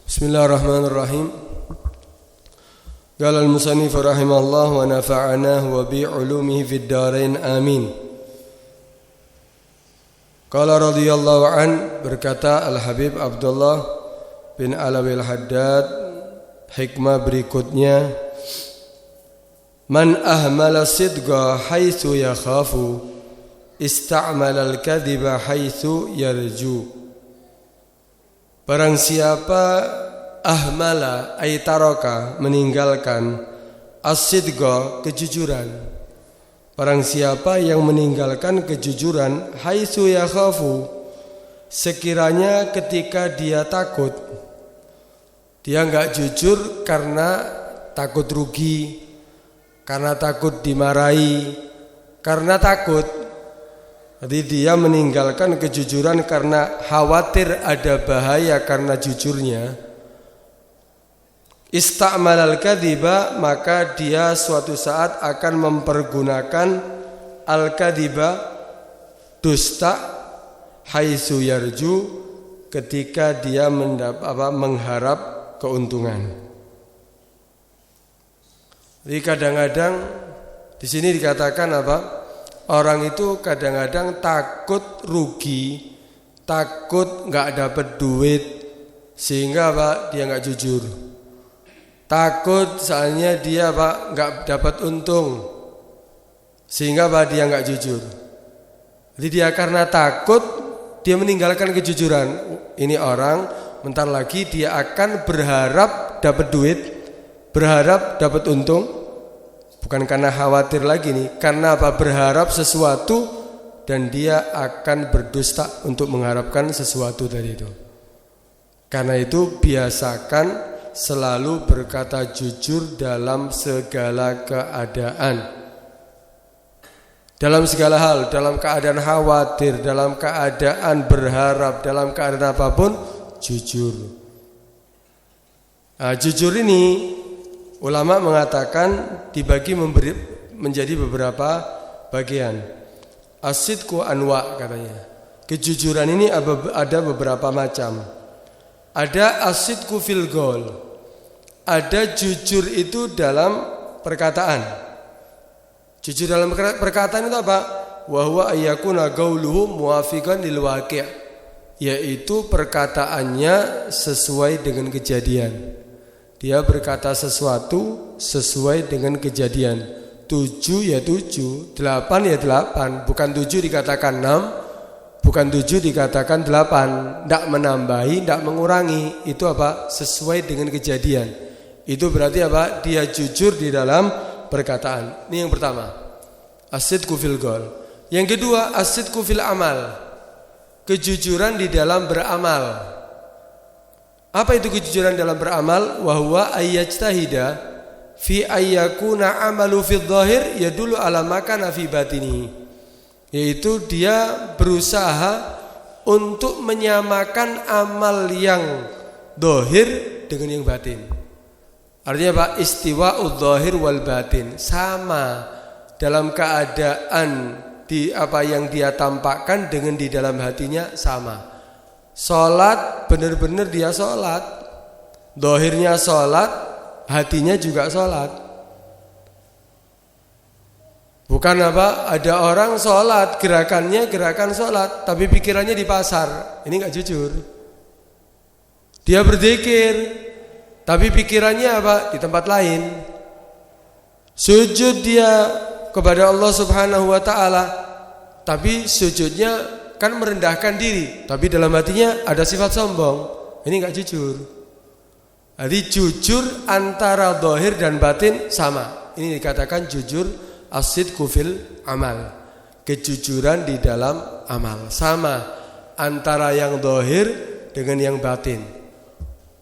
Bismillahirrahmanirrahim. Qala al-musannif rahimahullah wa nafa'anahu wa bi'ulumihi fid dharain amin. Qala radhiyallahu an, berkata Al-Habib Abdullah bin Alawi Al-Haddad, hikmah berikutnya, man ahmala sidqa haitsu yakhafu ista'mala al-kadhiba haitsu yarju. Barang siapa ahmala ay taraka, meninggalkan, as-sidqa, kejujuran. Barang siapa yang meninggalkan kejujuran, haitsu yakhafu, sekiranya ketika dia takut, dia enggak jujur karena takut rugi, karena takut dimarahi, karena takut. Jadi dia meninggalkan kejujuran karena khawatir ada bahaya karena jujurnya. Ista'malal kadhiba, maka dia suatu saat akan mempergunakan al-kadhiba, dusta, haitsu yarju, ketika dia mengharap keuntungan. Jadi kadang-kadang di sini dikatakan apa? Orang itu kadang-kadang takut rugi, takut nggak dapat duit, sehingga dia nggak jujur. Takut soalnya dia nggak dapat untung, sehingga dia nggak jujur. Jadi dia karena takut dia meninggalkan kejujuran. Ini orang bentar lagi dia akan berharap dapat duit, berharap dapat untung. Bukan karena khawatir lagi nih, karena berharap sesuatu dan dia akan berdusta untuk mengharapkan sesuatu dari itu. Karena itu biasakan selalu berkata jujur dalam segala keadaan. Dalam segala hal, dalam keadaan khawatir, dalam keadaan berharap, dalam keadaan apapun, jujur. Nah, jujur ini ulama mengatakan dibagi menjadi beberapa bagian. As-sidqu anwa, katanya. Kejujuran ini ada beberapa macam. Ada as-sidqu fil qaul. Ada jujur itu dalam perkataan. Jujur dalam perkataan itu apa? Wa huwa ayyakuna qauluhu muwafiqan lil waqi', yaitu perkataannya sesuai dengan kejadian. Dia berkata sesuatu sesuai dengan kejadian. 7 ya 7, 8 ya 8. Bukan 7 dikatakan 6, bukan 7 dikatakan 8. Tidak menambahi, tidak mengurangi. Itu sesuai dengan kejadian. Itu berarti dia jujur di dalam perkataan. Ini yang pertama, as-sidqu fil qaul. Yang kedua, as-sidqu fil amal, kejujuran di dalam beramal. Apa itu kejujuran dalam beramal? Wa huwa ayyajtahida fi ayyakuna amalu fid dhahir yadullu ala ma kana fi batini. Yaitu dia berusaha untuk menyamakan amal yang dhahir dengan yang batin. Artinya istiwa'ud dhahir wal batin, sama dalam keadaan di apa yang dia tampakkan dengan di dalam hatinya sama. Sholat, benar-benar dia sholat, dohirnya sholat, hatinya juga sholat. Bukan ada orang sholat, gerakannya gerakan sholat, tapi pikirannya di pasar. Ini gak jujur. Dia berzikir, tapi pikirannya di tempat lain. Sujud dia kepada Allah Subhanahu wa ta'ala, tapi sujudnya kan merendahkan diri, tapi dalam hatinya ada sifat sombong. Ini enggak jujur. Jadi jujur antara zahir dan batin sama. Ini dikatakan jujur as-sidqu fil amal. Kejujuran di dalam amal sama antara yang zahir dengan yang batin.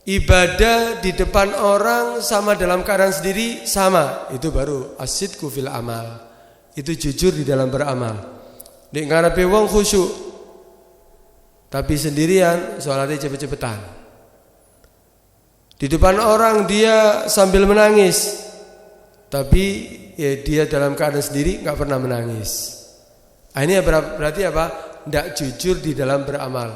Ibadah di depan orang sama dalam keadaan sendiri sama. Itu baru as-sidqu fil amal. Itu jujur di dalam beramal. Nek ngarepe wong khusyuk, tapi sendirian sholatnya cepet-cepetan. Di depan orang dia sambil menangis, tapi ya dia dalam keadaan sendiri nggak pernah menangis. Ini berarti Tidak jujur di dalam beramal.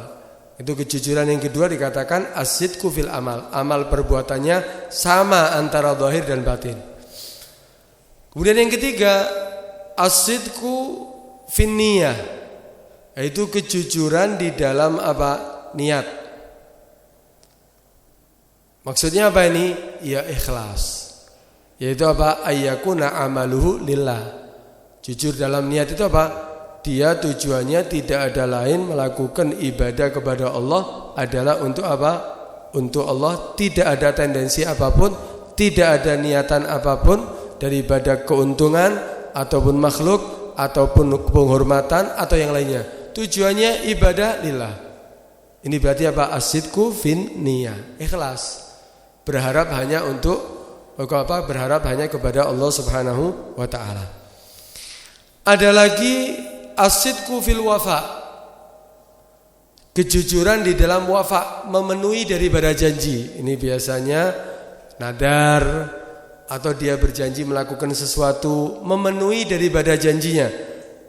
Itu kejujuran yang kedua dikatakan as-sidqu fil amal. Amal perbuatannya sama antara zahir dan batin. Kemudian yang ketiga as-sidqu fin niyah. Yaitu kejujuran di dalam niat. Maksudnya apa ini? Ya ikhlas. Yaitu ayyakuna amaluhu lillah. Jujur dalam niat itu dia tujuannya tidak ada lain melakukan ibadah kepada Allah adalah untuk untuk Allah, tidak ada tendensi apapun, tidak ada niatan apapun daripada keuntungan ataupun makhluk ataupun penghormatan atau yang lainnya. Tujuannya ibadah lillah. Ini berarti as-sidqu fin niyah, ikhlas. Berharap hanya berharap hanya kepada Allah Subhanahu wa taala. Ada lagi as-sidqu fil wafa. Kejujuran di dalam wafa, memenuhi daripada janji. Ini biasanya nadar atau dia berjanji melakukan sesuatu, memenuhi daripada janjinya.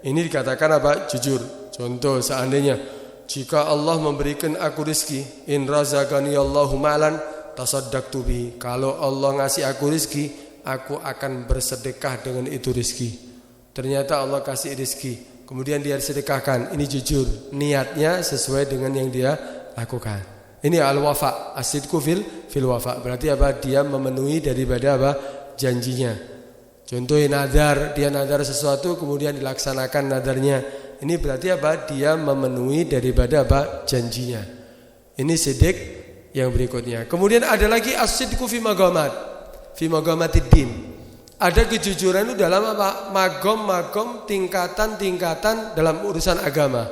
Ini dikatakan jujur. Contoh, seandainya jika Allah memberikan aku rezeki, in razaqani Allahu malan tasaddaqtu bi. Kalau Allah ngasih aku rezeki, aku akan bersedekah dengan itu rezeki. Ternyata Allah kasih rezeki, kemudian dia sedekahkan. Ini jujur, niatnya sesuai dengan yang dia lakukan. Ini al-wafa, as-sidqu fil wafa. Berarti dia memenuhi daripada janjinya. Contoh nadar, dia nadar sesuatu kemudian dilaksanakan nadarnya. Ini berarti dia memenuhi daripada janjinya. Ini sidq yang berikutnya. Kemudian ada lagi as-sidqu fi magamatiddin. Ada kejujuran itu dalam magom tingkatan-tingkatan dalam urusan agama.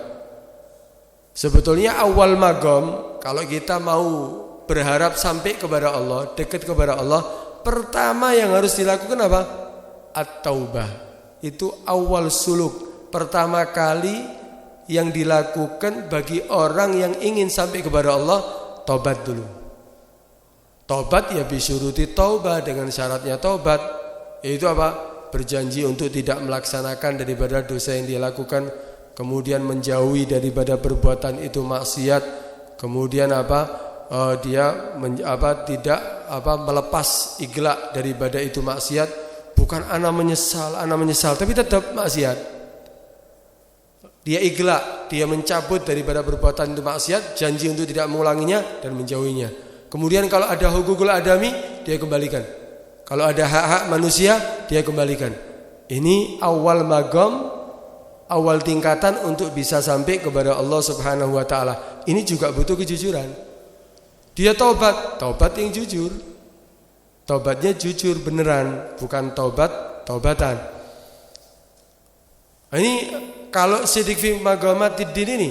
Sebetulnya awal magom, kalau kita mau berharap sampai kepada Allah, dekat kepada Allah, pertama yang harus dilakukan At-taubah. Itu awal suluk. Pertama kali yang dilakukan bagi orang yang ingin sampai kepada Allah, taubat dulu. Taubat ya bisyuruti taubah, dengan syaratnya taubat. Yaitu berjanji untuk tidak melaksanakan daripada dosa yang dia lakukan, kemudian menjauhi daripada perbuatan itu maksiat, kemudian dia tidak melepas iglak daripada itu maksiat. Bukan anak menyesal, tapi tetap maksiat. Dia iglak, dia mencabut daripada perbuatan itu maksiat, janji untuk tidak mengulanginya dan menjauhinya. Kemudian kalau ada hukukul adami, dia kembalikan. Kalau ada hak-hak manusia, dia kembalikan. Ini awal magam, awal tingkatan untuk bisa sampai kepada Allah Subhanahu wa taala. Ini juga butuh kejujuran. Dia taubat yang jujur. Taubatnya jujur beneran, bukan taubatan. Ini kalau sidq fi magamatiddin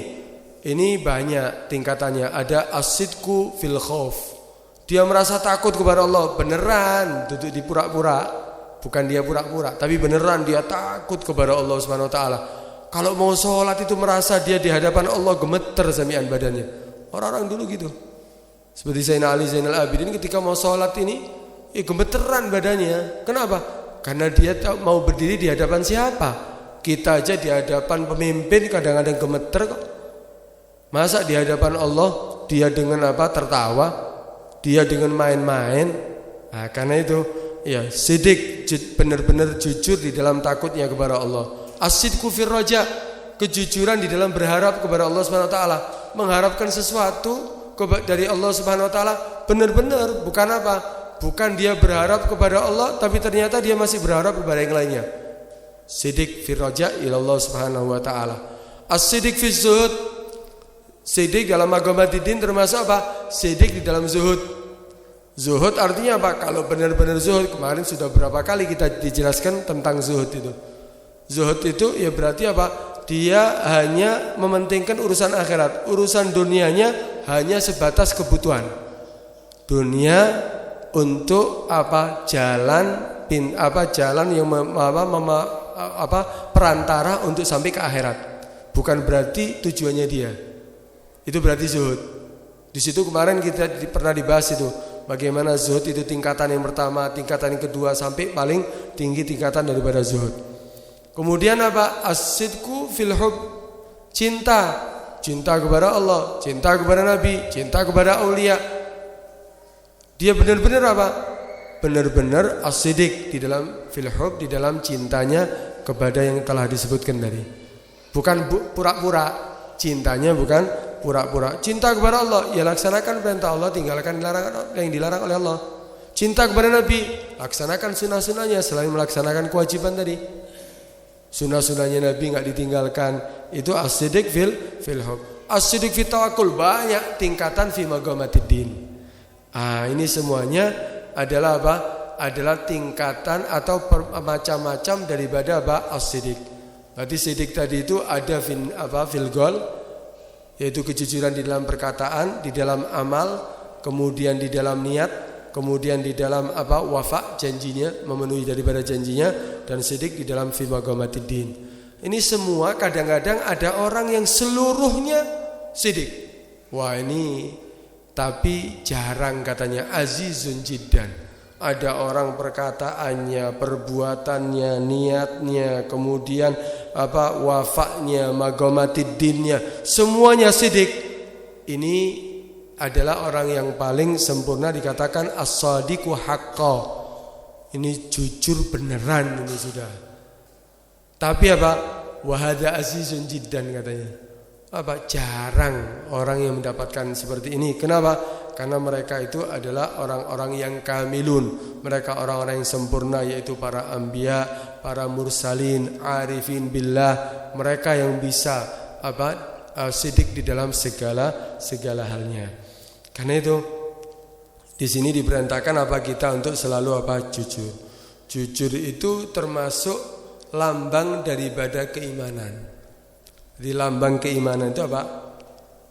ini banyak tingkatannya. Ada as-sidqu fil khauf. Dia merasa takut kepada Allah beneran, duduk di pura-pura, bukan dia pura-pura, tapi beneran dia takut kepada Allah Subhanahu wa taala. Kalau mau sholat itu merasa dia di hadapan Allah gemeter samian badannya. Orang-orang dulu gitu. Seperti Sayyidina Ali Zainal Abidin ketika mau sholat ini gemeteran badannya. Kenapa? Karena dia mau berdiri di hadapan siapa? Kita aja di hadapan pemimpin kadang-kadang gemeter kok. Masa di hadapan Allah dia dengan tertawa? Dia dengan main-main. Nah, karena itu ya sidq, benar-benar jujur di dalam takutnya kepada Allah. As-sidqu fir raja, kejujuran di dalam berharap kepada Allah Subhanahu wa taala, mengharapkan sesuatu dari Allah Subhanahu wa taala benar-benar, bukan dia berharap kepada Allah tapi ternyata dia masih berharap kepada yang lainnya. Sidq fir raja ila Allah Subhanahu wa taala. As-sidq fi zuhud, sidq dalam agama din termasuk sidq di dalam zuhud. Zuhud artinya kalau benar-benar zuhud, kemarin sudah berapa kali kita dijelaskan tentang zuhud itu. Zuhud itu ya berarti dia hanya mementingkan urusan akhirat, urusan dunianya hanya sebatas kebutuhan dunia untuk jalan yang perantara untuk sampai ke akhirat, bukan berarti tujuannya dia. Itu berarti zuhud. Di situ kemarin kita pernah dibahas itu bagaimana zuhud itu tingkatan yang pertama, tingkatan yang kedua sampai paling tinggi tingkatan daripada zuhud. Kemudian as-sidqu fil hub, cinta cinta kepada Allah, cinta kepada Nabi, cinta kepada aulia. Dia benar-benar apa? Benar-benar as-siddiq di dalam fil hub, di dalam cintanya kepada yang telah disebutkan tadi. Bukan pura-pura, cintanya bukan pura-pura. Cinta kepada Allah, ya laksanakan perintah Allah, tinggalkan yang dilarang oleh Allah. Cinta kepada Nabi, laksanakan sunnah-sunnahnya selain melaksanakan kewajiban tadi. Sunnah-sunnahnya Nabi enggak ditinggalkan. Itu as-siddiq fil hub. As-siddiq fit tawakkul, banyak tingkatan fi maqamatiddin. Ini semuanya adalah apa? Adalah tingkatan atau macam-macam daripada apa? As-siddiq. Berarti siddiq tadi itu ada fil gol, yaitu kejujuran di dalam perkataan, di dalam amal, kemudian di dalam niat, kemudian di dalam apa? Wafa, janjinya, memenuhi daripada janjinya, dan siddiq di dalam fi maqamatiddin. Ini semua kadang-kadang ada orang yang seluruhnya siddiq. Wah, ini tapi jarang katanya, azizun jiddan. Ada orang perkataannya, perbuatannya, niatnya, kemudian apa? Wafaknya, maqamatiddinnya, semuanya siddiq. Ini adalah orang yang paling sempurna, dikatakan as-sadiqu haqqa. Ini jujur beneran ini sudah. Tapi apa? Wa hadza azizun jiddan katanya. Apa? Jarang orang yang mendapatkan seperti ini. Kenapa? Karena mereka itu adalah orang-orang yang kamilun. Mereka orang-orang yang sempurna, yaitu para anbiya, para mursalin, arifin billah. Mereka yang bisa apa? Siddiq di dalam segala halnya. Karena itu di sini diperintahkan apa kita untuk selalu apa? Jujur. Jujur itu termasuk lambang daripada keimanan. Di lambang keimanan itu apa?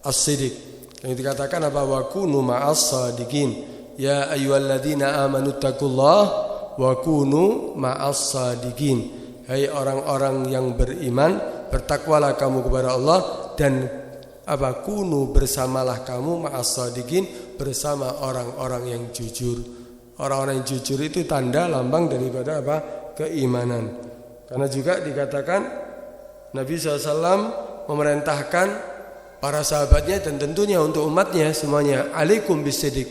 As-siddiq. Yang dikatakan apa? Wa kunu ma'as sadiqin. Ya ayyuhalladzina amanu taqullaha wa kunu ma'as sadiqin. Hai orang-orang yang beriman, bertakwalah kamu kepada Allah, dan apa? Kunu, bersamalah kamu ma'as sadiqin, bersama orang-orang yang jujur. Orang-orang yang jujur itu tanda lambang daripada apa? Keimanan. Karena juga dikatakan Nabi SAW memerintahkan para sahabatnya dan tentunya untuk umatnya semuanya, alaikum bisiddiq.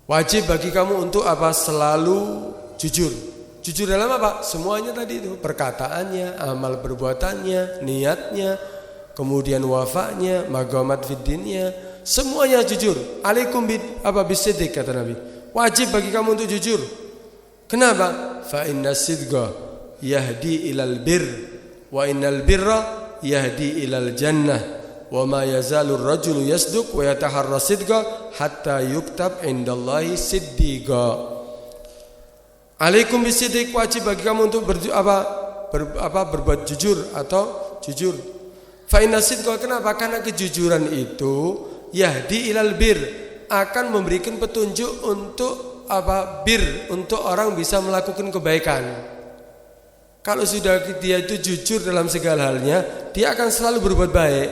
Wajib bagi kamu untuk apa? Selalu jujur. Jujur dalam apa? Semuanya tadi itu, perkataannya, amal perbuatannya, niatnya, kemudian wafaknya, maqamat fiddinnya, semuanya jujur. Alaikum bisiddiq kata Nabi. Wajib bagi kamu untuk jujur. Kenapa? Fa inna sidqa yahdi ilal bir wa innal birra yahdi ilal jannah. Wa ma yazalu ar-rajulu yasduq wa yataharra sidqa hatta yuktab indallahi siddiqa. Alaikum bisiddiq, wajib bagi kamu untuk berbuat jujur atau jujur. Fa inna sidqa, kenapa? Karena kejujuran itu yahdi ilal bir, akan memberikan petunjuk untuk apa? Bir, untuk orang bisa melakukan kebaikan. Kalau sudah dia itu jujur dalam segala halnya, dia akan selalu berbuat baik.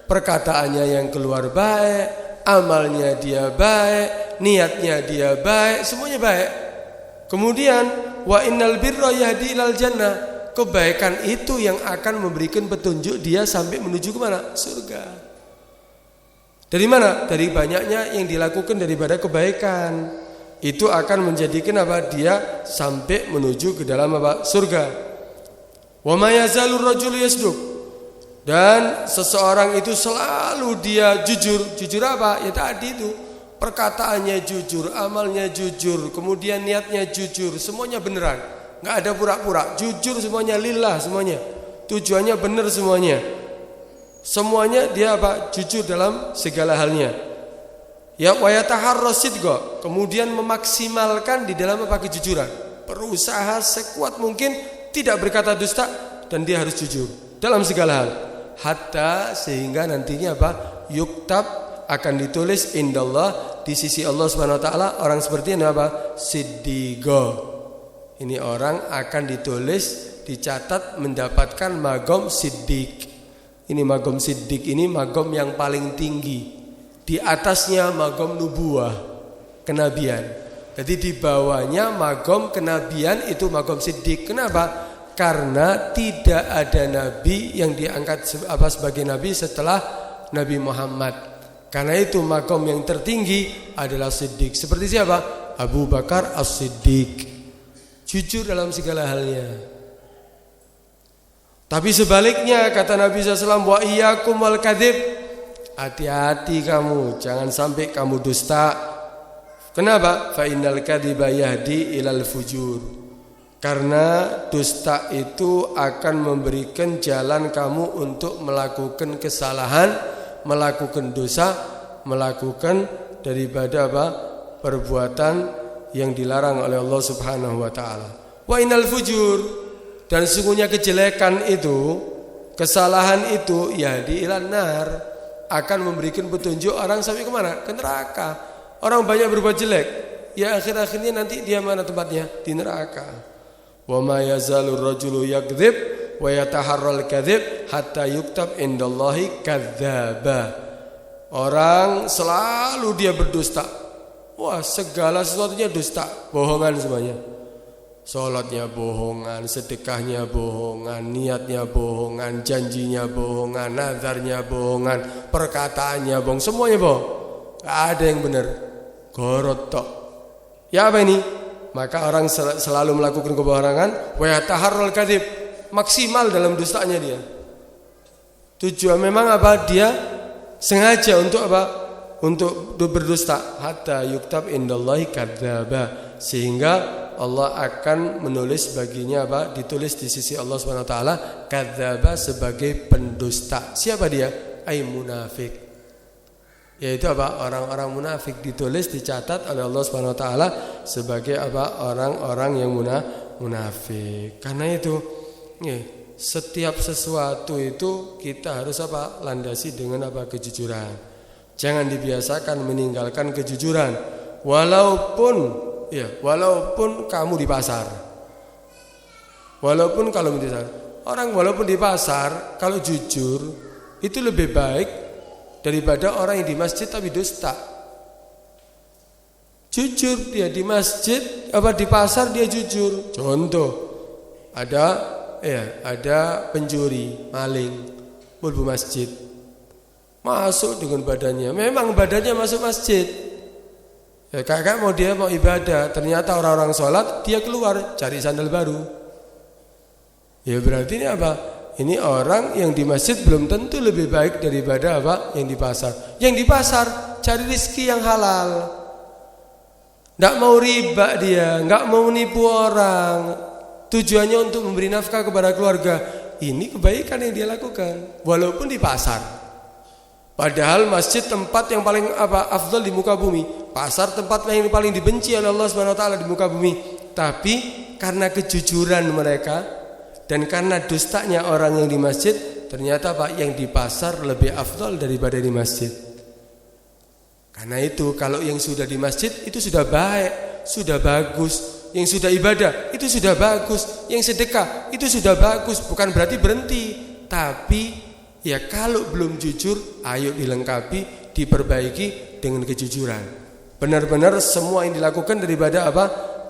Perkataannya yang keluar baik, amalnya dia baik, niatnya dia baik, semuanya baik. Kemudian wa innal birra yahdi ilal jannah, kebaikan itu yang akan memberikan petunjuk dia sampai menuju ke mana? Surga. Dari mana? Dari banyaknya yang dilakukan daripada kebaikan. Itu akan menjadikan apa? Dia sampai menuju ke dalam apa? Surga. Wa ma yazalur rajulu yasduq. Dan seseorang itu selalu dia jujur. Jujur apa? Ya tadi itu, perkataannya jujur, amalnya jujur, kemudian niatnya jujur, semuanya beneran, nggak ada pura-pura, jujur semuanya, lillah semuanya, tujuannya bener semuanya. Semuanya dia apa? Jujur dalam segala halnya. Ya wa yataharra sidqa, kemudian memaksimalkan di dalam apa? Kejujuran. Berusaha sekuat mungkin tidak berkata dusta, dan dia harus jujur dalam segala hal. Hatta sehingga nantinya apa? Yuktab, akan ditulis indallah, di sisi Allah Subhanahu wa taala, orang seperti ini apa? Siddiqa. Ini orang akan ditulis, dicatat mendapatkan magom siddiq. Ini magom siddiq, ini magom yang paling tinggi. Di atasnya magom nubuwah, kenabian. Jadi di bawahnya magom kenabian, itu magom siddiq. Kenapa? karena tidak ada nabi yang diangkat sebagai nabi setelah Nabi Muhammad. Karena itu makom yang tertinggi adalah Siddiq. Seperti siapa? Abu Bakar As-Siddiq. Jujur dalam segala halnya. Tapi sebaliknya kata Nabi SAW, wa iyyakum wal kadzib, hati-hati kamu, jangan sampai kamu dusta. Kenapa? Fa innal kadziba yahdi ilal fujur. Karena dusta itu akan memberikan jalan kamu untuk melakukan kesalahan, melakukan dosa, melakukan daripada perbuatan yang dilarang oleh Allah Subhanahu wa taala. Wa innal fujur, dan sesungguhnya kejelekan itu, kesalahan itu yahdi ilan nar, akan memberikan petunjuk orang sampai kemana? Ke neraka. Orang banyak berbuat jelek, ya akhir-akhirnya nanti dia mana tempatnya? Di neraka. Wa ma yazalur rajulu yakdzib wa yataharral kadzib hatta yuktab indallahi kadzdzaba. Orang selalu dia berdusta. Wah, segala sesuatunya dusta, bohongan semuanya. Salatnya bohongan, sedekahnya bohongan, niatnya bohongan, janjinya bohongan, nazarnya bohongan, perkataannya bohong, semuanya bohong. Gak ada yang benar. Gorotok. Ya apa ini? Maka orang selalu melakukan kebohongan, wa yataharral kadzib, maksimal dalam dustanya dia. Tujuan memang apa? Dia sengaja untuk apa? Untuk berdusta. Hatta yuktab indallahi kadzdzaba, sehingga Allah akan menulis baginya apa? Ditulis di sisi Allah Subhanahu wa taala kadzdzaba, sebagai pendusta. Siapa dia? Ai munafik. Yaitu apa? Orang-orang munafik ditulis, dicatat oleh Allah Subhanahu wa taala sebagai apa? Orang-orang yang munafik. Karena itu, setiap sesuatu itu kita harus apa? Landasi dengan apa? Kejujuran. Jangan dibiasakan meninggalkan kejujuran. Walaupun kamu di pasar. Walaupun kalau di pasar, orang walaupun di pasar kalau jujur itu lebih baik daripada orang yang di masjid tapi dusta. Jujur dia di masjid, di pasar dia jujur. Contoh, ada pencuri, maling, mlebu masjid. Masuk dengan badannya. Memang badannya masuk masjid. Ya, kakak mau ibadah, ternyata orang-orang sholat, dia keluar cari sandal baru. Ya berarti ini apa? Ini orang yang di masjid belum tentu lebih baik daripada apa? Yang di pasar. Yang di pasar cari rezeki yang halal. Nggak mau riba dia, nggak mau nipu orang. Tujuannya untuk memberi nafkah kepada keluarga. Ini kebaikan yang dia lakukan, walaupun di pasar. Padahal masjid tempat yang paling afdal di muka bumi, pasar tempat yang paling dibenci oleh Allah Subhanahu wa taala di muka bumi. Tapi karena kejujuran mereka dan karena dustanya orang yang di masjid, ternyata yang di pasar lebih afdal daripada di masjid. Karena itu kalau yang sudah di masjid itu sudah baik, sudah bagus. Yang sudah ibadah itu sudah bagus. Yang sedekah itu sudah bagus. Bukan berarti berhenti, tapi ya kalau belum jujur, ayo dilengkapi, diperbaiki dengan kejujuran. Benar-benar semua yang dilakukan daripada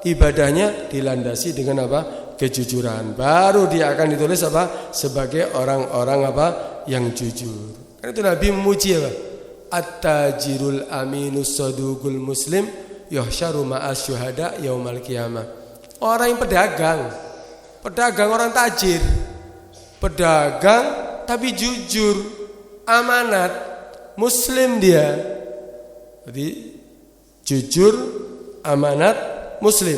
ibadahnya dilandasi dengan kejujuran. Baru dia akan ditulis sebagai orang-orang yang jujur. Karena itu Nabi memuji At-tajirul aminus saduqul muslim yuhsyaru ma'as syuhada yaumal qiyamah. Orang yang pedagang orang tajir. Pedagang tapi jujur, amanat, muslim dia. Jadi jujur, amanat, muslim.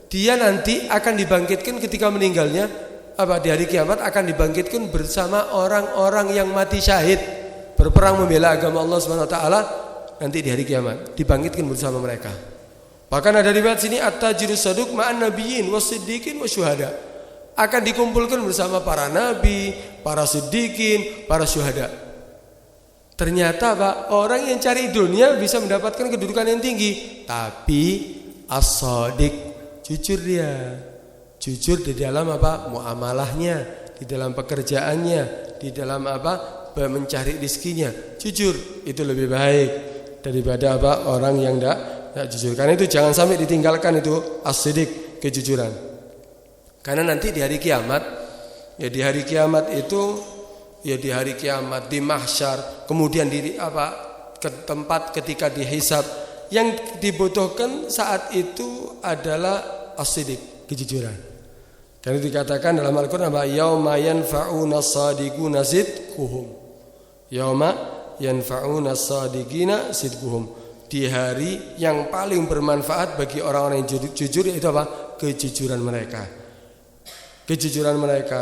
Dia nanti akan dibangkitkan ketika meninggalnya di hari kiamat, akan dibangkitkan bersama orang-orang yang mati syahid berperang membela agama Allah Subhanahu wa taala. Nanti di hari kiamat dibangkitkan bersama mereka. Bahkan ada riwayat sini at-tajirus saduq ma'an nabiyyin wasiddiqin wasyuhada, akan dikumpulkan bersama para nabi, para siddiqin, para syuhada. Ternyata orang yang cari dunia bisa mendapatkan kedudukan yang tinggi, tapi as-shadiq, jujur dia. Jujur di dalam muamalahnya, di dalam pekerjaannya, di dalam mencari rezekinya. Jujur itu lebih baik daripada orang yang tidak jujur. Karena itu jangan sampai ditinggalkan itu as-shadiq, kejujuran. Karena nanti di hari kiamat, ya di hari kiamat itu, ya di hari kiamat di mahsyar, kemudian di ke tempat ketika dihisab, yang dibutuhkan saat itu adalah as-sidq, kejujuran. Karena dikatakan dalam Al-Qur'an bahwa yauma yanfa'una as-sadiquna sidquhum. Yauma yanfa'una as-sadiqina sidquhum. Di hari yang paling bermanfaat bagi orang-orang yang jujur yaitu apa? Kejujuran mereka. Kejujuran mereka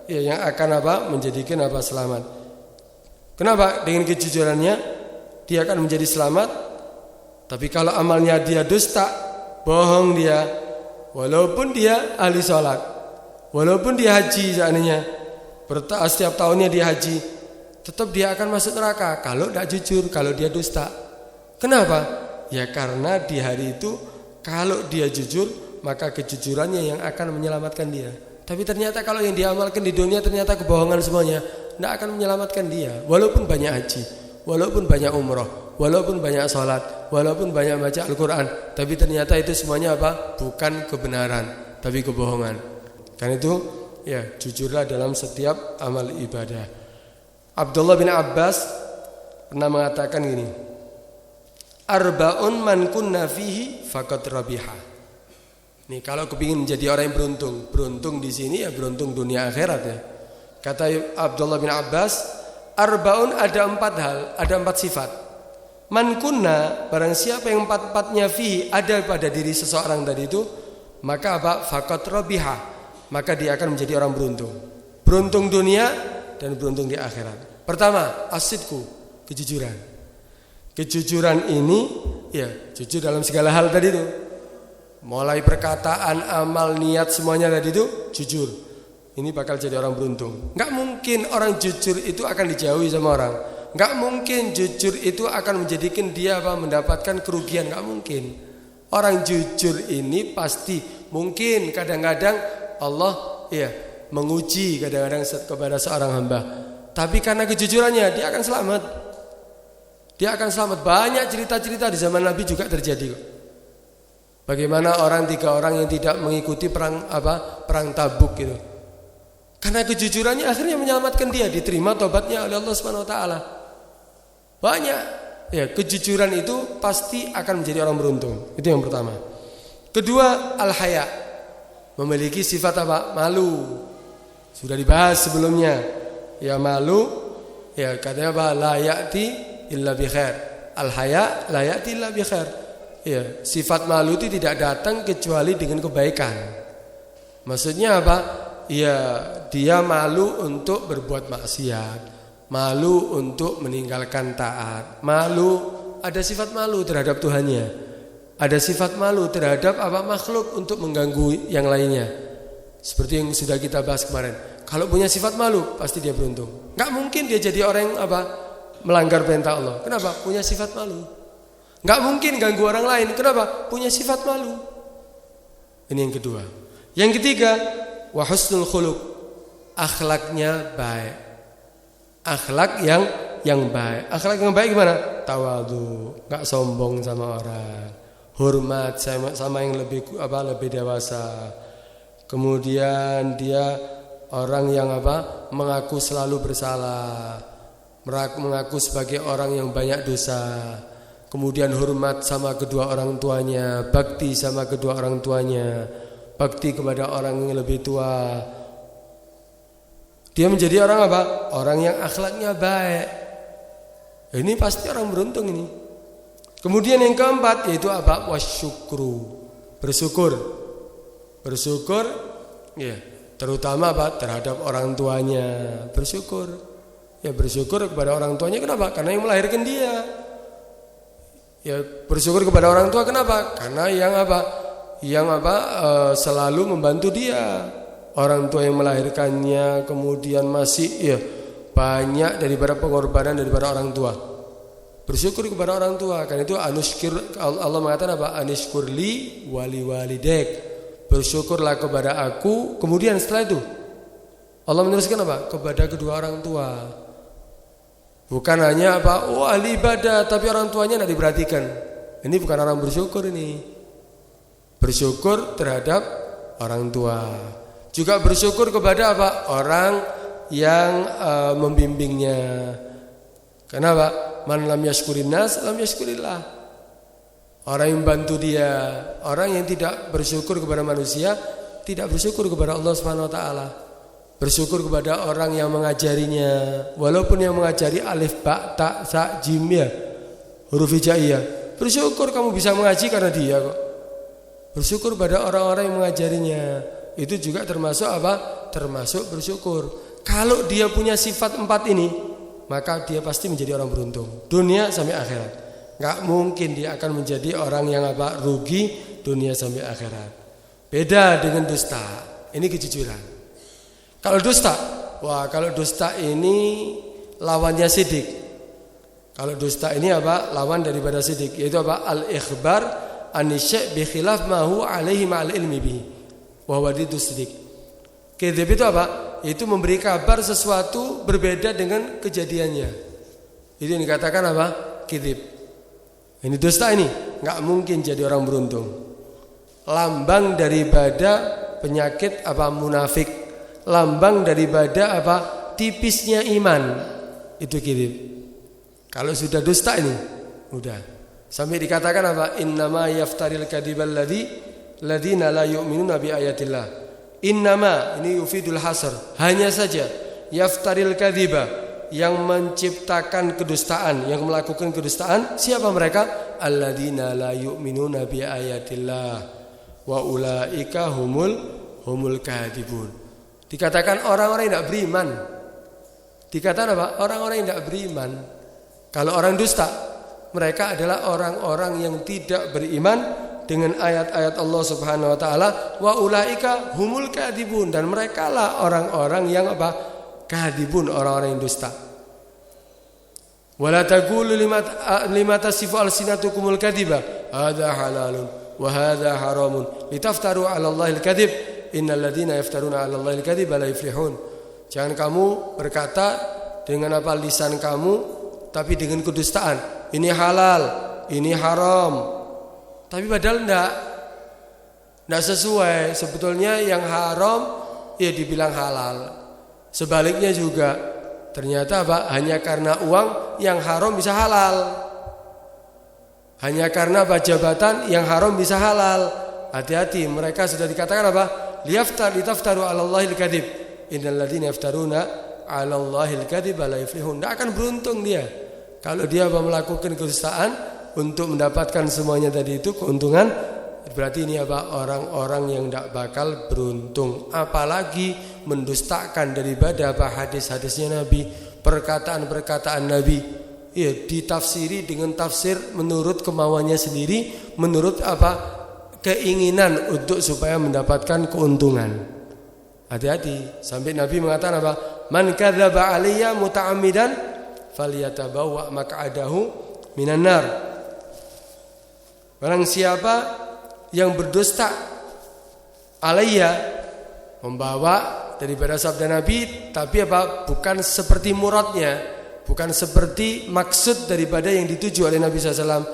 ya, yang akan menjadikan selamat. Kenapa? Dengan kejujurannya dia akan menjadi selamat. Tapi kalau amalnya dia dusta, bohong dia, walaupun dia ahli sholat, walaupun dia haji seandainya, setiap tahunnya dia haji, tetap dia akan masuk neraka kalau tidak jujur, kalau dia dusta. Kenapa? Ya karena di hari itu kalau dia jujur, maka kejujurannya yang akan menyelamatkan dia. Tapi ternyata kalau yang diamalkan di dunia ternyata kebohongan semuanya, tidak akan menyelamatkan dia. Walaupun banyak haji, walaupun banyak umroh, walaupun banyak sholat, walaupun banyak baca Al-Quran, tapi ternyata itu semuanya bukan kebenaran, tapi kebohongan. Karena itu ya jujurlah dalam setiap amal ibadah. Abdullah bin Abbas pernah mengatakan gini, arba'un man kunna fihi faqad rabiha. Nih kalau kepingin menjadi orang yang beruntung di sini ya beruntung dunia akhirat ya. Kata Abdullah bin Abbas, arba'un ada 4 hal, ada 4 sifat. Man kunna, barang siapa yang 4-4-nya fihi ada pada diri seseorang tadi itu, maka faqad rabiha, maka dia akan menjadi orang beruntung. Beruntung dunia dan beruntung di akhirat. Pertama, as-sidqu, kejujuran. Kejujuran ini ya jujur dalam segala hal tadi itu. Mulai perkataan, amal, niat semuanya tadi itu jujur. Ini bakal jadi orang beruntung. Enggak mungkin orang jujur itu akan dijauhi sama orang. Enggak mungkin jujur itu akan menjadikan dia mendapatkan kerugian, enggak mungkin. Orang jujur ini pasti mungkin kadang-kadang Allah ya menguji kadang-kadang kepada seorang hamba. Tapi karena kejujurannya dia akan selamat. Dia akan selamat. Banyak cerita-cerita di zaman Nabi juga terjadi kok. Bagaimana 3 orang yang tidak mengikuti perang Tabuk gitu. Karena kejujurannya akhirnya menyelamatkan dia, diterima tobatnya oleh Allah Subhanahu wa taala. Banyak ya, kejujuran itu pasti akan menjadi orang beruntung. Itu yang pertama. Kedua, al-haya. Memiliki sifat malu. Sudah dibahas sebelumnya. Ya malu ya katanya la ya'ti illa bi khair. Al-haya la ya'ti illa bi khair. Ya, sifat malu itu tidak datang kecuali dengan kebaikan. Maksudnya apa? Ya, dia malu untuk berbuat maksiat, malu untuk meninggalkan taat, malu, ada sifat malu terhadap Tuhannya, ada sifat malu terhadap makhluk untuk mengganggu yang lainnya. Seperti yang sudah kita bahas kemarin. Kalau punya sifat malu, pasti dia beruntung. Enggak mungkin dia jadi orang yang melanggar perintah Allah. Kenapa? Punya sifat malu. Enggak mungkin ganggu orang lain. Kenapa? Punya sifat malu. Ini yang kedua. Yang ketiga, wa husnul khuluq. Akhlaknya baik. Akhlak yang baik. Akhlak yang baik gimana? Tawadhu, enggak sombong sama orang. Hormat sama yang lebih dewasa. Kemudian dia orang yang mengaku selalu bersalah. Mengaku sebagai orang yang banyak dosa. Kemudian hormat sama kedua orang tuanya, bakti sama kedua orang tuanya, bakti kepada orang yang lebih tua. Dia menjadi orang Orang yang akhlaknya baik. Ini pasti orang beruntung ini. Kemudian yang keempat yaitu wasyukru. Bersyukur. Bersyukur ya, terutama terhadap orang tuanya. Bersyukur. Ya bersyukur kepada orang tuanya. Kenapa? Karena yang melahirkan dia. Ya bersyukur kepada orang tua kenapa? Karena yang selalu membantu dia. Orang tua yang melahirkannya, kemudian masih ya banyak daripada pengorbanan daripada orang tua. Bersyukur kepada orang tua. Karena itu Allah mengatakan Anishkurli wali walidek. Bersyukurlah kepada aku. Kemudian setelah itu Allah meneruskan kepada kedua orang tua. Bukan hanya ahli ibadah tapi orang tuanya tidak diperhatikan. Ini bukan orang bersyukur ini. Bersyukur terhadap orang tua. Juga bersyukur kepada apa? Orang yang membimbingnya. Kenapa? Man lam yashkurin nas lam yashkurillah. Orang yang bantu dia, orang yang tidak bersyukur kepada manusia, tidak bersyukur kepada Allah Subhanahu wa taala. Bersyukur kepada orang yang mengajarinya, walaupun yang mengajari alif ba ta sa jim ya, huruf hijaiyah. Bersyukur kamu bisa mengaji karena dia kok. Bersyukur pada orang-orang yang mengajarinya. Itu juga termasuk apa? Termasuk bersyukur. Kalau dia punya sifat 4 ini, maka dia pasti menjadi orang beruntung. Dunia sampai akhirat. Gak mungkin dia akan menjadi orang yang apa? Rugi dunia sampai akhirat. Beda dengan dusta. Ini kejujuran. Kalau dusta, kalau dusta ini lawannya sidik. Kalau dusta ini apa? Lawan daripada sidik, yaitu apa? Al-ikhbar an-syai' bi khilaf ma huwa alaihi ma'al ilmi bihi. Wa huwa diddu sidik. Kadzib itu apa? Itu memberi kabar sesuatu berbeda dengan kejadiannya. Itu yang dikatakan apa? Kadzib. Ini dusta ini, enggak mungkin jadi orang beruntung. Lambang daripada penyakit apa? Munafik. Lambang daripada apa? Tipisnya iman. Itu kadzib. Kalau sudah dusta ini, udah. Sampai dikatakan apa? Innama yaftaril kadzibal ladzina la yu'minuna bi ayatillah. Innama ini yufidul hasr. Hanya saja yaftaril kadziba, yang menciptakan kedustaan, yang melakukan kedustaan, siapa mereka? Alladzina la yu'minuna bi ayatillah wa ulaika humul kadzibun. Dikatakan orang-orang yang tidak beriman. Dikatakan apa? Orang-orang yang tidak beriman. Kalau orang dusta, mereka adalah orang-orang yang tidak beriman dengan ayat-ayat Allah Subhanahu wa taala, wa ulaika humul kadzibun, dan merekalah orang-orang yang apa? Kadzibun, orang-orang yang dusta. Wala taqulu lima tasifu alsinatukumul kadziba hadza halalun wa hadza haramun litaftaru 'ala Allahil kadzib innal ladzina yaftaruna 'ala Allahil kadziba la yuflihun. Jangan kamu berkata dengan apa lisan kamu tapi dengan kedustaan, ini halal, ini haram. Tapi padahal enggak sesuai. Sebetulnya yang haram ya dibilang halal. Sebaliknya juga ternyata apa? Hanya karena uang yang haram bisa halal. Hanya karena apa? Jabatan yang haram bisa halal. Hati-hati, mereka sudah dikatakan apa? Litaftaru 'ala Allahil kadzib. Innal ladzina yaftaruna 'ala Allahil kadziba la yuflihun. Enggak akan beruntung dia. Kalau dia melakukan kedustaan untuk mendapatkan semuanya tadi itu keuntungan, berarti ini apa? Orang-orang yang tidak bakal beruntung. Apalagi mendustakan daripada apa? Hadis-hadisnya Nabi, perkataan-perkataan Nabi. Ya, ditafsiri dengan tafsir menurut kemauannya sendiri, menurut apa? Keinginan untuk supaya mendapatkan keuntungan. Hati-hati, sampai Nabi mengatakan apa? Man kadzaba 'alayya muta'ammidan falyatabawwa maq'adahu minan nar. Barang siapa yang berdusta alayya, membawa daripada sabda Nabi tapi apa? Bukan seperti muradnya, bukan seperti maksud daripada yang dituju oleh Nabi SAW.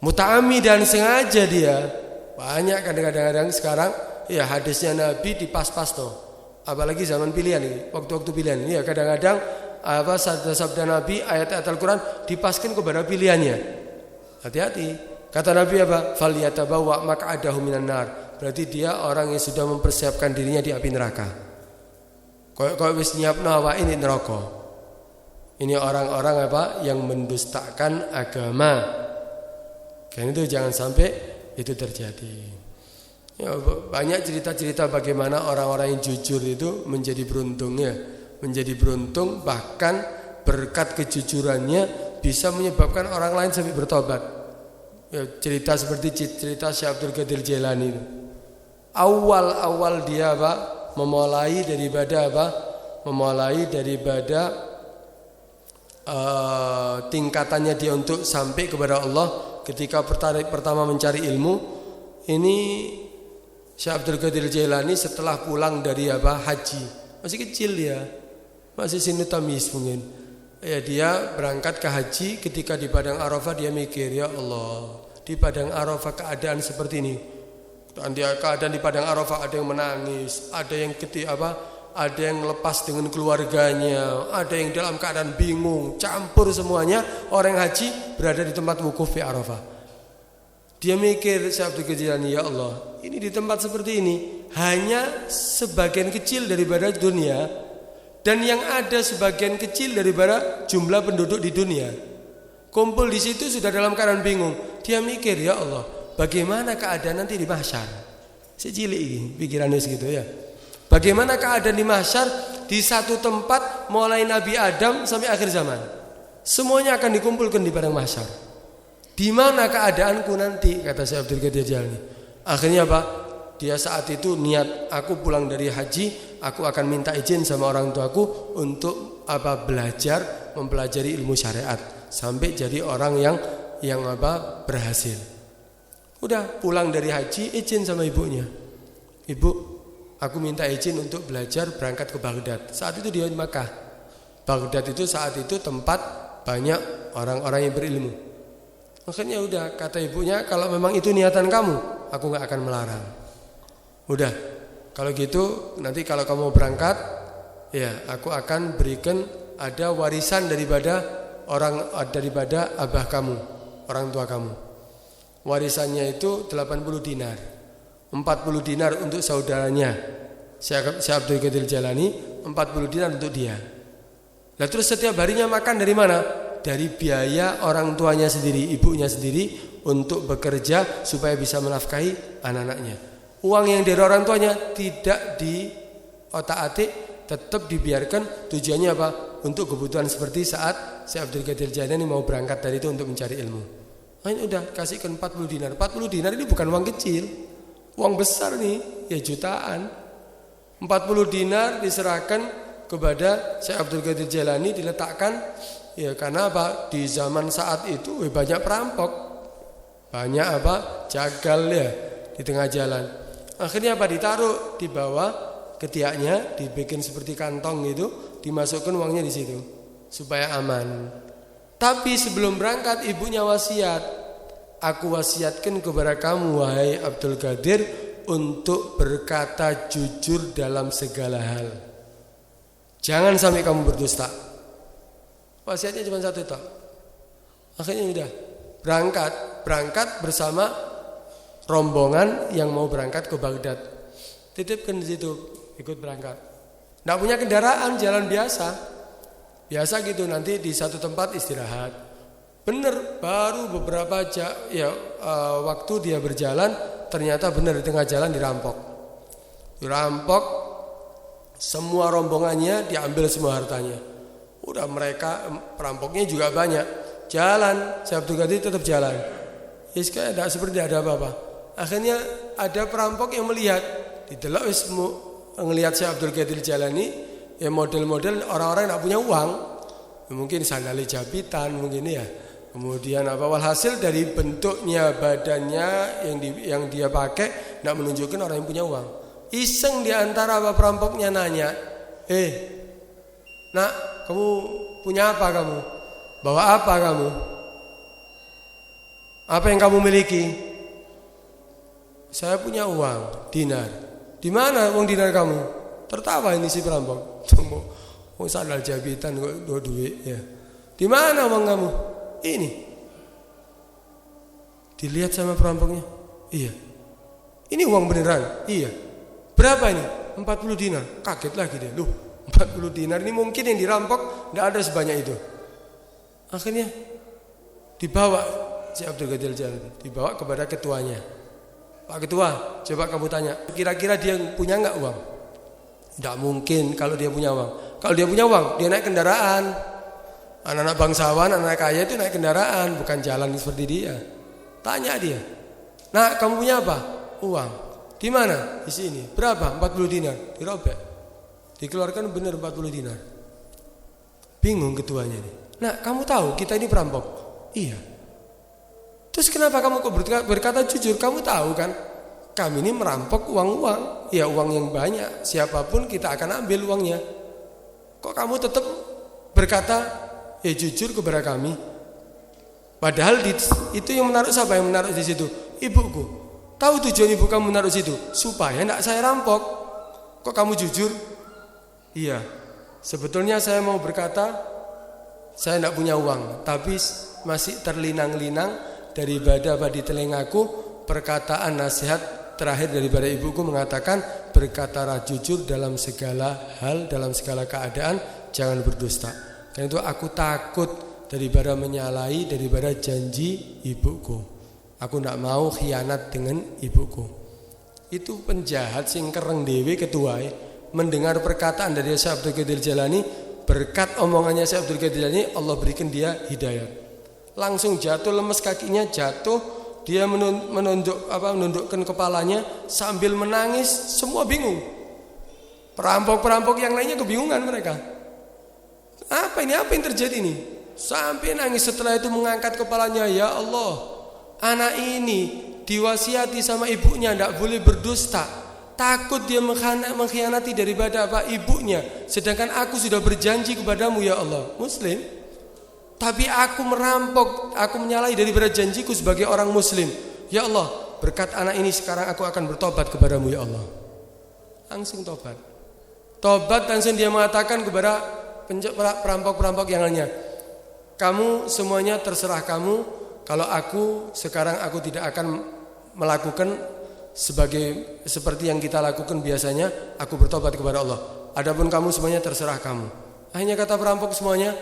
Muta'ammidan, sengaja dia. Banyak kadang-kadang sekarang ya hadisnya Nabi dipas-pas toh. Apalagi zaman pilihan ini, waktu-waktu pilihan. Ya kadang-kadang apa sabda Nabi, ayat-ayat Al-Quran dipaskan kepada pilihannya. Hati-hati. Kata Nabi apa? Falyatabawwa maq'adahu minan nar. Berarti dia orang yang sudah mempersiapkan dirinya di api neraka. Kok wis nyiapno awake ini neraka. Ini orang-orang apa? Yang mendustakan agama. Karena itu jangan sampai itu terjadi. Ya, banyak cerita-cerita bagaimana orang-orang yang jujur itu menjadi beruntung ya. Menjadi beruntung, bahkan berkat kejujurannya bisa menyebabkan orang lain sampai bertobat. Ya, cerita seperti cerita Syekh Abdul Qadir Jailani itu. Awal dia apa? Memulai daripada tingkatannya dia untuk sampai kepada Allah ketika pertama mencari ilmu. Ini Syekh Abdul Qadir Jailani setelah pulang dari haji, masih kecil dia. Masih sinu tamis mungkin. Ya, dia berangkat ke haji, ketika di padang Arafah dia mikir, ya Allah, di padang Arafah keadaan seperti ini. Keadaan di padang Arafah, ada yang menangis, ada yang ada yang lepas dengan keluarganya, ada yang dalam keadaan bingung, campur semuanya. Orang haji berada di tempat wukuf di Arafah. Dia mikir, Syekh Abdul Qadir Jailani, ya Allah, ini di tempat seperti ini hanya sebagian kecil daripada dunia, dan yang ada sebagian kecil daripada jumlah penduduk di dunia. Kumpul di situ sudah dalam keadaan bingung. Dia mikir, ya Allah, bagaimana keadaan nanti di mahsyar? Secilik ini pikirannya segitu ya. Bagaimana keadaan di mahsyar di satu tempat mulai Nabi Adam sampai akhir zaman? Semuanya akan dikumpulkan di padang mahsyar. Di mana keadaanku nanti? Kata Syekh Abdul Qadir Jailani. Akhirnya apa? Dia saat itu niat, aku pulang dari haji, aku akan minta izin sama orang tuaku untuk belajar, mempelajari ilmu syariat sampai jadi orang yang berhasil. Udah pulang dari haji, izin sama ibunya. Ibu, aku minta izin untuk belajar berangkat ke Baghdad. Saat itu dia di Makkah. Baghdad itu saat itu tempat banyak orang-orang yang berilmu. Makanya udah, kata ibunya, kalau memang itu niatan kamu, aku gak akan melarang. Udah, kalau gitu nanti kalau kamu berangkat, ya aku akan berikan ada warisan daripada abah kamu, orang tua kamu. Warisannya itu 80 dinar. 40 dinar untuk saudaranya Syekh Abdul Qadir Jailani, 40 dinar untuk dia. Nah terus setiap harinya makan dari mana? Dari biaya orang tuanya sendiri, ibunya sendiri untuk bekerja supaya bisa menafkahi anak-anaknya. Uang yang dari orang tuanya tidak diotak-atik, tetap dibiarkan. Tujuannya apa? Untuk kebutuhan seperti saat Syekh Abdul Qadir Jailani mau berangkat dari itu untuk mencari ilmu. Nah ini udah kasihkan 40 dinar. 40 dinar ini bukan uang kecil, uang besar nih, ya jutaan. 40 dinar diserahkan kepada Syekh Abdul Qadir Jailani, diletakkan, ya karena apa? Di zaman saat itu banyak perampok, banyak jagal ya di tengah jalan. Akhirnya ditaruh di bawah ketiaknya, dibikin seperti kantong gitu, dimasukkan uangnya di situ supaya aman. Tapi sebelum berangkat ibunya wasiat, aku wasiatkan kepada kamu wahai Abdul Qadir untuk berkata jujur dalam segala hal. Jangan sampai kamu berdusta. Wasiatnya cuma satu tak. Akhirnya udah berangkat bersama rombongan yang mau berangkat ke Baghdad. Titipkan di situ, ikut berangkat. Nggak punya kendaraan, jalan biasa gitu. Nanti di satu tempat istirahat. Bener, baru beberapa waktu dia berjalan, ternyata benar di tengah jalan dirampok. Semua rombongannya diambil semua hartanya. Udah mereka perampoknya juga banyak. Jalan, Syekh Abdul Qadir tetap jalan. Ya tidak seperti ada apa-apa. Akhirnya ada perampok yang melihat, didelok ngelihat Syekh Abdul Qadir Jailani, ya model-model orang-orang yang tidak punya uang, mungkin sandali jabitan mungkin ya. Kemudian walhasil dari bentuknya badannya yang dia pakai tidak menunjukkan orang yang punya uang. Iseng di antara perampoknya nanya, nak, kamu punya apa kamu? Bawa apa kamu? Apa yang kamu miliki? Saya punya uang, dinar. Di mana uang dinar kamu? Tertawa ini si perampok. Mau sandal jabitan kok duit ya. Di mana uang kamu? Ini. Dilihat sama perampoknya. Iya. Ini uang beneran? Iya. Berapa ini? 40 dinar. Kaget lagi dia. 40 dinar ini mungkin yang dirampok tidak ada sebanyak itu. Akhirnya dibawa Syekh Abdul Qadir Jailani, dibawa kepada ketuanya. Pak Ketua, coba kamu tanya, kira-kira dia punya enggak uang? Tidak mungkin kalau dia punya uang. Kalau dia punya uang, dia naik kendaraan. Anak-anak bangsawan, anak kaya itu naik kendaraan, bukan jalan seperti dia. Tanya dia. Nah, kamu punya apa? Uang. Di mana? Di sini. Berapa? 40 dinar. Dirobek. Dikeluarkan benar 40 dinar. Bingung ketuanya nih. Nah, kamu tahu kita ini perampok? Iya. Terus kenapa kamu kok berkata jujur? Kamu tahu kan, kami ini merampok uang-uang, ya uang yang banyak. Siapapun kita akan ambil uangnya. Kok kamu tetap berkata ya jujur kepada kami? Padahal itu yang menaruh siapa yang menaruh di situ? Ibuku. Tahu tujuan ibu kamu naruh situ? Supaya tidak saya rampok. Kok kamu jujur? Iya. Sebetulnya saya mau berkata, saya tidak punya uang, tapi masih terlinang-linang daripada di telingaku perkataan nasihat terakhir daripada ibuku mengatakan, berkatalah jujur dalam segala hal, dalam segala keadaan, jangan berdusta. Karena itu aku takut daripada menyalahi daripada janji ibuku. Aku tidak mau khianat dengan ibuku. Itu penjahat sing kereng dewe ketua mendengar perkataan dari Syekh Abdul Qadir Jailani, berkat omongannya Syekh Abdul Qadir Jailani, Allah berikan dia hidayat. Langsung jatuh, lemes kakinya, jatuh, dia menundukkan kepalanya sambil menangis, semua bingung. Perampok-perampok yang lainnya kebingungan mereka. Apa ini? Apa yang terjadi ini? Sampai nangis. Setelah itu mengangkat kepalanya, ya Allah, anak ini diwasiati sama ibunya tidak boleh berdusta. Takut dia mengkhianati daripada ibunya. Sedangkan aku sudah berjanji kepadamu ya Allah. Muslim. Tapi aku merampok, aku menyalahi daripada janjiku sebagai orang muslim. Ya Allah, berkat anak ini sekarang aku akan bertobat kepadamu ya Allah. Langsung tobat. Tobat langsung dia mengatakan kepada perampok-perampok yang lainnya, kamu semuanya terserah kamu. Kalau aku sekarang aku tidak akan melakukan seperti yang kita lakukan biasanya, aku bertobat kepada Allah. Adapun kamu semuanya terserah kamu. Akhirnya kata perampok semuanya,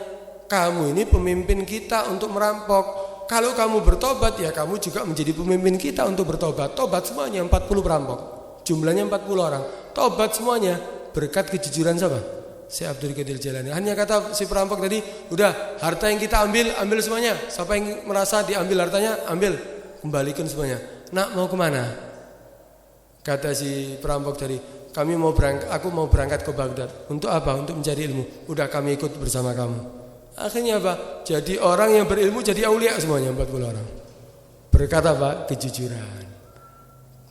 kamu ini pemimpin kita untuk merampok. Kalau kamu bertobat ya kamu juga menjadi pemimpin kita untuk bertobat. Tobat semuanya 40 perampok. Jumlahnya 40 orang. Tobat semuanya berkat kejujuran siapa? Syekh Abdul Qadir Jailani. Hanya kata si perampok tadi, udah harta yang kita ambil semuanya. Siapa yang merasa diambil hartanya, ambil, kembalikan semuanya. Nak mau kemana? Kata si perampok tadi, aku mau berangkat ke Baghdad. Untuk apa? Untuk mencari ilmu. Udah kami ikut bersama kamu. Akhirnya apa? Jadi orang yang berilmu jadi aulia semuanya 40 orang. Berkata apa? Kejujuran.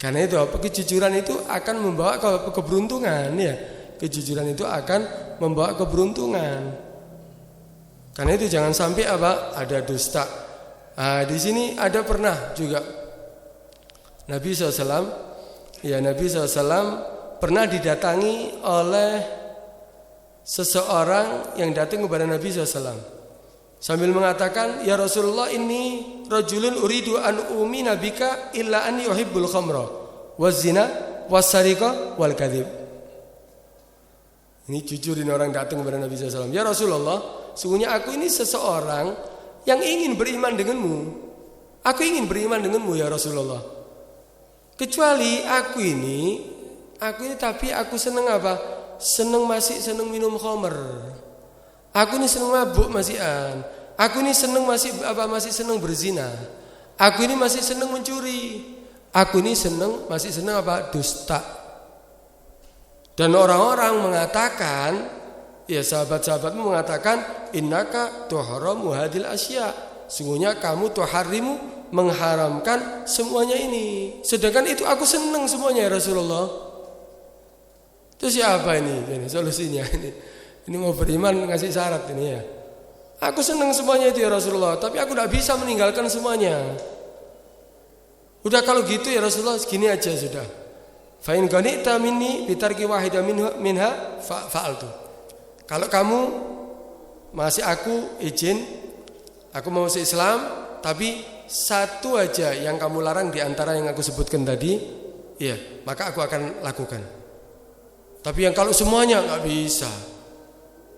Karena itu apa? Kejujuran itu akan membawa keberuntungan ya. Kejujuran itu akan membawa keberuntungan. Karena itu jangan sampai ada dusta. Di sini ada pernah juga Nabi SAW, Nabi SAW pernah didatangi oleh seseorang yang datang kepada Nabi SAW sambil mengatakan, ya Rasulullah, ini rajulun uridu an umi nabika illa anni uhibbul khamra waz zina was sariqa wal kadhib. Ini jujurin orang datang kepada Nabi SAW. Ya Rasulullah, sungguhnya aku ini seseorang yang ingin beriman denganmu. Aku ingin beriman denganmu ya Rasulullah. Kecuali aku ini tapi aku seneng apa? Masih seneng minum khamr. Aku ini seneng mabuk masihan. Aku ini seneng masih seneng berzina. Aku ini masih seneng mencuri. Aku ini masih seneng dusta. Dan orang-orang mengatakan, ya sahabat-sahabatmu mengatakan, innaka tuharamu hadil asya. Sungguhnya kamu tuharimu mengharamkan semuanya ini. Sedangkan itu aku senang semuanya ya Rasulullah. Itu siapa ini solusinya ini? Ini mau beriman ngasih syarat ini ya. Aku senang semuanya itu ya Rasulullah, tapi aku tidak bisa meninggalkan semuanya. Udah kalau gitu ya Rasulullah, segini aja sudah. Fa in qanita minni bi tarki wahida minha fa'altu. Kalau kamu masih aku izin, aku mau masuk Islam, tapi satu aja yang kamu larang di antara yang aku sebutkan tadi, ya, maka aku akan lakukan. Tapi yang kalau semuanya enggak bisa.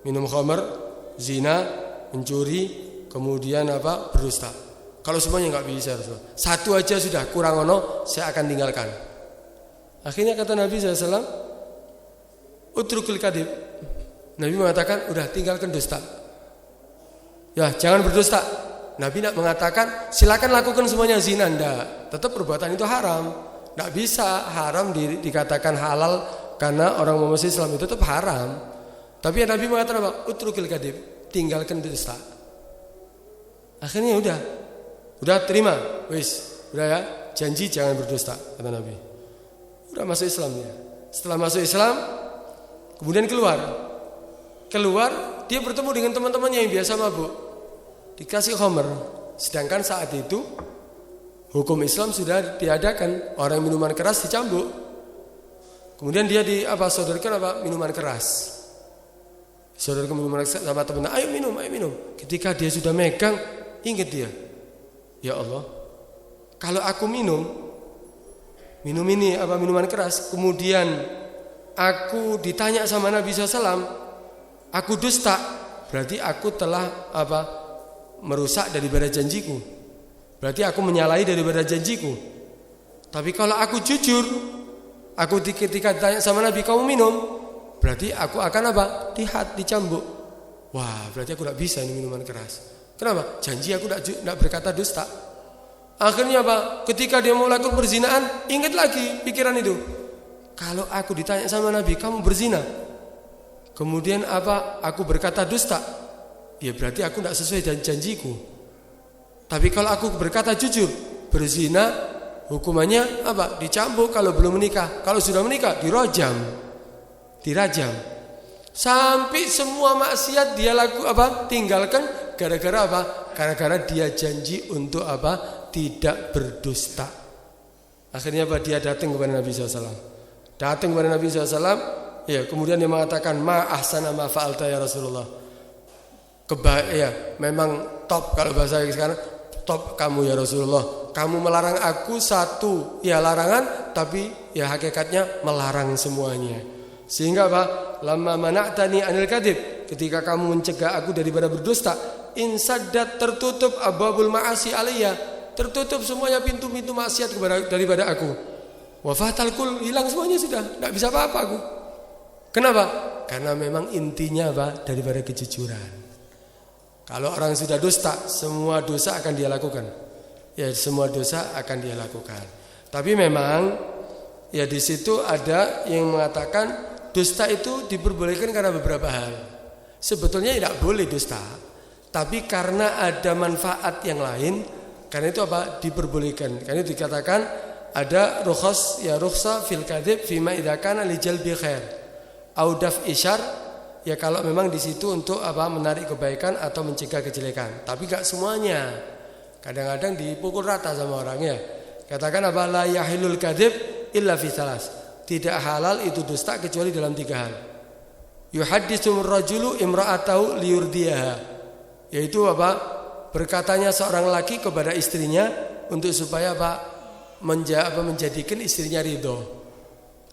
Minum khamr, zina, mencuri, kemudian berdusta. Kalau semuanya enggak bisa, Rasulullah. Satu aja sudah, kurang ono, saya akan tinggalkan. Akhirnya kata Nabi SAW, utrukul kadhib. Nabi mengatakan, udah tinggalkan dusta. Ya, jangan berdusta. Nabi tidak mengatakan, silakan lakukan semuanya zina. Tidak, tetap perbuatan itu haram. Tidak bisa haram dikatakan halal karena orang mau masuk Islam itu tetap haram. Tapi Nabi mengatakan apa? Utrukul kadhib, tinggalkan dusta. Akhirnya udah terima, udah ya, janji jangan berdusta, kata Nabi. Udah masuk Islam ya. Setelah masuk Islam, kemudian keluar, dia bertemu dengan teman-temannya yang biasa mabuk, dikasih khamr. Sedangkan saat itu Hukum Islam sudah diadakan, orang minuman keras dicambuk. Kemudian dia sodorkan minuman keras. Sodorkan minuman keras sama teman, ayo minum. Ketika dia sudah megang, ingat dia, ya Allah, kalau aku minum ini minuman keras, kemudian aku ditanya sama Nabi SAW, aku dusta, berarti aku telah merusak daripada janjiku. Berarti aku menyalahi daripada janjiku. Tapi kalau aku jujur, aku ketika ditanya sama Nabi, kamu minum, berarti aku akan dicambuk. Wah, berarti aku tidak bisa ini minuman keras. Kenapa? Janji aku tidak berkata dusta. Akhirnya ketika dia mau melakukan perzinaan, ingat lagi pikiran itu. Kalau aku ditanya sama Nabi, kamu berzina, kemudian aku berkata dusta, ya berarti aku tidak sesuai dengan janjiku. Tapi kalau aku berkata jujur, berzina hukumannya dicambuk kalau belum menikah. Kalau sudah menikah dirajam. Sampai semua maksiat dia tinggalkan gara-gara dia janji untuk tidak berdusta. Akhirnya dia datang kepada Nabi SAW. Ya, kemudian dia mengatakan, ma ahsana ma fa'alta ya Rasulullah. Memang top kalau bahasa sekarang, top kamu ya Rasulullah. Kamu melarang aku satu larangan, tapi hakikatnya melarang semuanya. Sehingga lamma mana'tani anil kadhib, ketika kamu mencegah aku daripada berdusta, insaddat, tertutup abwabul ma'asi alayya, tertutup semuanya pintu-pintu maksiat daripada aku. Wa fatal kul, hilang semuanya sudah, tidak bisa apa-apa aku. Kenapa? Karena memang intinya daripada kejujuran. Kalau orang sudah dusta, semua dosa akan dia lakukan. Ya, semua dosa akan dia lakukan. Tapi memang di situ ada yang mengatakan dusta itu diperbolehkan karena beberapa hal. Sebetulnya tidak boleh dusta, tapi karena ada manfaat yang lain, karena itu diperbolehkan. Karena itu dikatakan ada rukhsa fil kadhib fima idza kana li jalbi khair au daf'i syarr. Ya kalau memang di situ untuk menarik kebaikan atau mencegah kejelekan. Tapi gak semuanya. Kadang-kadang dipukul rata sama orangnya. Katakan la yahilul kadzib illa fi thalas. Tidak halal itu dusta kecuali dalam 3 hal. Yuhadditsur rajulu imra'atahu liyurdiyaha. Yaitu berkatanya seorang laki kepada istrinya untuk supaya menjadikan istrinya ridho.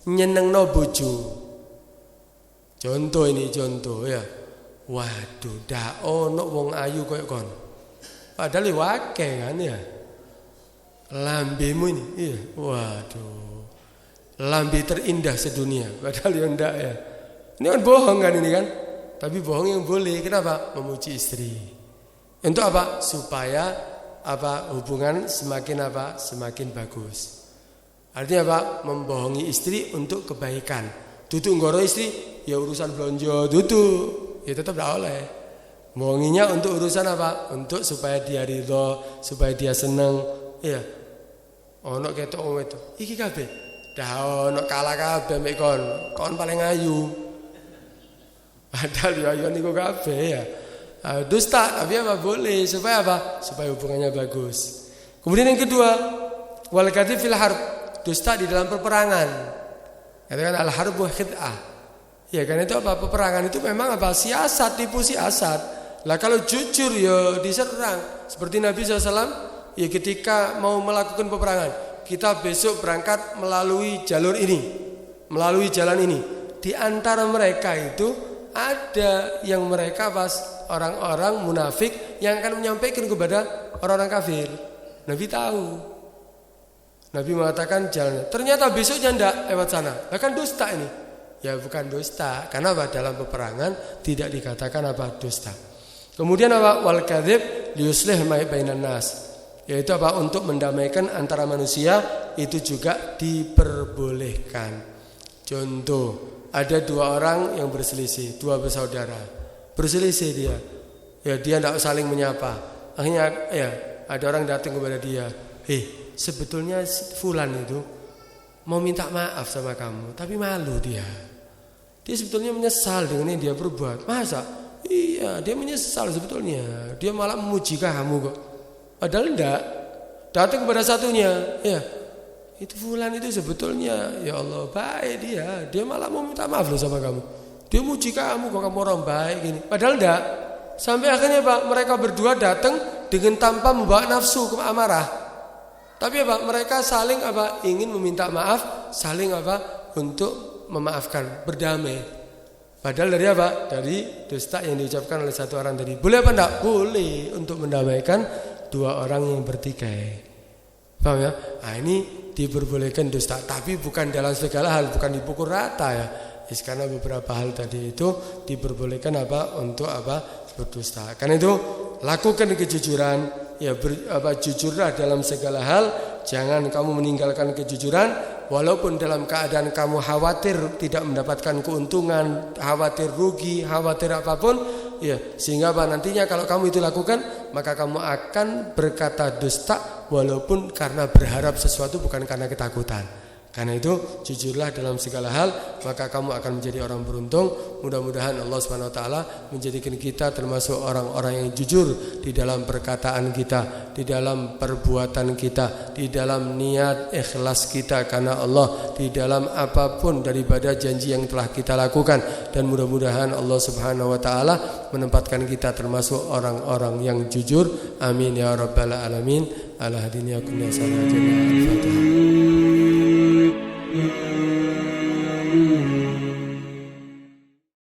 Nyenengno bojo. Contoh ya. Waduh, dak ono wong ayu koyo kon. Padahal wake kan ya. Lambemu ini, iya. Waduh. Lambe terindah sedunia. Padahal ya ndak ya. Ini kan bohong kan ini kan? Tapi bohong yang boleh. Kenapa? Memuji istri. Untuk apa? Supaya hubungan semakin semakin bagus. Artinya membohongi istri untuk kebaikan. Duduk ngoro istri, ya urusan belanja duduk, ya tetap tidak oleh. Bohonginya untuk urusan untuk supaya dia ridho, supaya dia seneng. Ya, ono ketok itu. Iki kabeh, dah ono kalah kabeh mek kon paling ayu. Padahal ya niku kabeh ya. Dusta, tapi boleh supaya supaya hubungannya bagus. Kemudian yang kedua, wal kadhib fil harb, dusta di dalam peperangan. Katakan al-harbu khid'ah. Ya kan itu peperangan itu memang siasat, tipu siasat. Lah kalau jujur ya diserang. Seperti Nabi SAW ya ketika mau melakukan peperangan, kita besok berangkat melalui jalur ini, melalui jalan ini. Di antara mereka itu ada yang mereka orang-orang munafik yang akan menyampaikan kepada orang-orang kafir. Nabi tahu. Nabi mengatakan jalan. Ternyata besoknya ndak lewat sana. Kan dusta ini. Ya bukan dusta. Karena dalam peperangan tidak dikatakan dusta. Kemudian wal kadzib liyuslih ma bainan nas. Yaitu untuk mendamaikan antara manusia, itu juga diperbolehkan. Contoh, ada 2 orang yang berselisih, 2 bersaudara. Berselisih dia. Ya dia ndak saling menyapa. Akhirnya ada orang datang kepada dia. Sebetulnya fulan itu mau minta maaf sama kamu, tapi malu dia. Dia sebetulnya menyesal dengan yang dia perbuat. Masa? Iya, dia menyesal sebetulnya. Dia malah memuji kamu kok. Padahal enggak. datang kepada satunya, ya itu fulan itu sebetulnya ya Allah baik dia malah mau minta maaf loh sama kamu, dia muji kamu kok kamu orang baik gini, padahal enggak. Sampai akhirnya Pak, mereka berdua datang dengan tanpa membawa nafsu ke amarah, tapi mereka saling ingin meminta maaf, saling untuk memaafkan, berdamai. Padahal dari dari dusta yang diucapkan oleh satu orang tadi. Boleh apa enggak? Boleh untuk mendamaikan dua orang yang bertikai. Paham ya? Nah, ini diperbolehkan dusta, tapi bukan dalam segala hal, bukan dipukul rata ya. Karena beberapa hal tadi itu diperbolehkan untuk berdusta. Karena itu lakukan kejujuran, ya jujurlah dalam segala hal. Jangan kamu meninggalkan kejujuran walaupun dalam keadaan kamu khawatir tidak mendapatkan keuntungan, khawatir rugi, khawatir apapun, ya sehingga nantinya kalau kamu itu lakukan maka kamu akan berkata dusta walaupun karena berharap sesuatu bukan karena ketakutan. Karena itu jujurlah dalam segala hal, maka kamu akan menjadi orang beruntung. Mudah-mudahan Allah Subhanahu wa taala menjadikan kita termasuk orang-orang yang jujur di dalam perkataan kita, di dalam perbuatan kita, di dalam niat ikhlas kita karena Allah, di dalam apapun daripada janji yang telah kita lakukan. Dan mudah-mudahan Allah Subhanahu wa taala menempatkan kita termasuk orang-orang yang jujur. Amin ya rabbal alamin. Ala hadiniyakum ya Al-Fatihah.